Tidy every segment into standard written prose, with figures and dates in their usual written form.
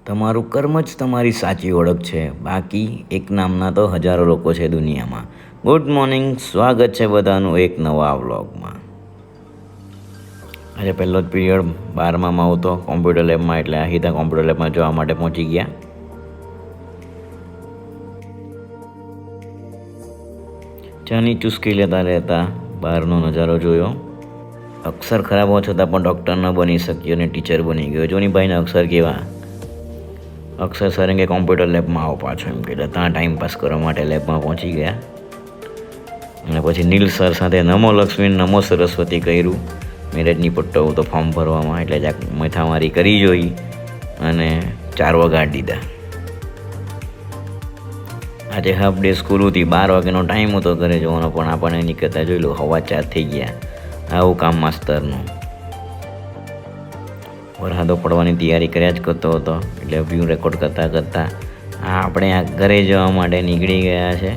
તમારું કર્મ જ તમારી સાચી ઓળખ છે. બાકી એક નામના તો હજારો લોકો છે દુનિયામાં. ગુડ મોર્નિંગ, સ્વાગત છે બધાનું એક નવા વ્લોગમાં. આજે પહેલો જ પીરિયડ 12માં આવતો કોમ્પ્યુટર લેબમાં, એટલે આહિતા કોમ્પ્યુટર લેબમાં જવા માટે પહોંચી ગયા. ચાની ચુસ્કી લેતા લેતા બહારનો નજારો જોયો. અક્ષર ખરાબ હોવા છતાં પણ ડૉક્ટર ન બની શક્યો અને ટીચર બની ગયો. જોનીભાઈના અક્ષર કેવા. અક્ષર સરે કે કોમ્પ્યુટર લેબમાં આવો પાછો એમ કે ત્યાં ટાઈમ પાસ કરવા માટે લેબમાં પહોંચી ગયા. અને પછી નીલ સર સાથે નમો લક્ષ્મી નમો સરસ્વતી કર્યું. મેરેજની પટ્ટો તો ફોર્મ ભરવામાં, એટલે જ મથામારી કરી જોઈ અને 4 વગાડી દીધા. આજે હાફ ડે સ્કૂલ હતી, 12 વાગ્યાનો ટાઈમ હતો ઘરે જવાનો, પણ આપણને નીકળતા જોઈ લો 4:15 થઈ ગયા. આવું કામ માસ્તરનું. વરસાદો પડવાની તૈયારી કર્યા જ કરતો હતો, એટલે વ્યૂ રેકોર્ડ કરતાં કરતાં આપણે આ ઘરે જવા માટે નીકળી ગયા છે.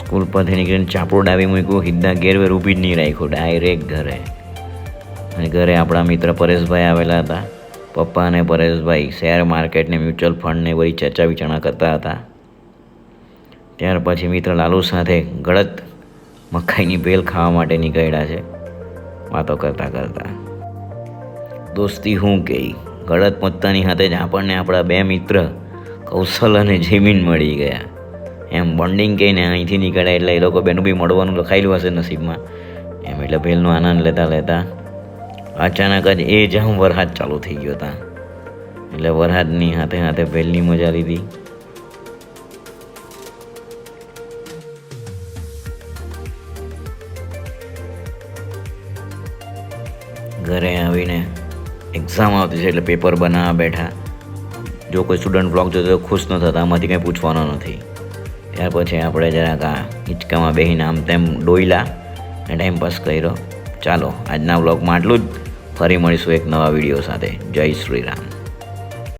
સ્કૂલ પરથી નીકળીને ચાપડું ડાબી મૂક્યું, સીધા ઘેર ઊભી જ નહીં રાખ્યું, ડાયરેક્ટ ઘરે. અને ઘરે આપણા મિત્ર પરેશભાઈ આવેલા હતા. પપ્પા અને પરેશભાઈ શેર માર્કેટને મ્યુચ્યુઅલ ફંડને બધી ચર્ચા વિચારણા કરતા હતા. ત્યાર પછી મિત્ર લાલુ સાથે ગળત મકાઈની ભેલ ખાવા માટે નીકળ્યા છે, વાતો કરતાં કરતાં. દોસ્તી હું કહી, ગળત મત્તાની સાથે જ આપણને આપણા 2 મિત્ર કૌશલ અને જમીન મળી ગયા. એમ બોન્ડિંગ કહીને અહીંથી નીકળ્યા એટલે એ લોકો બેનું બી મળવાનું લખાયેલું હશે નસીબમાં એમ. એટલે ભેલનો આનંદ લેતા લેતા અચાનક જ એ જામ વરસાદ ચાલુ થઈ ગયો હતા. એટલે વરસાદની હાથે હાથે ભેલની મજા લીધી. ઘરે આવીને એક્ઝામ આવતી છે એટલે પેપર બનાવવા બેઠા. જો કોઈ સ્ટુડન્ટ બ્લોગ જોતો તો ખુશ ન થતા, આમાંથી કંઈ પૂછવાનો નથી. ત્યાર પછી આપણે જરાક આ હિંચકામાં બેસીને આમ તેમ ડોયલા અને ટાઈમ પાસ કર્યો. ચાલો આજના બ્લોગમાં આટલું જ. ફરી મળીશું એક નવા વિડીયો સાથે. જય શ્રી રામ.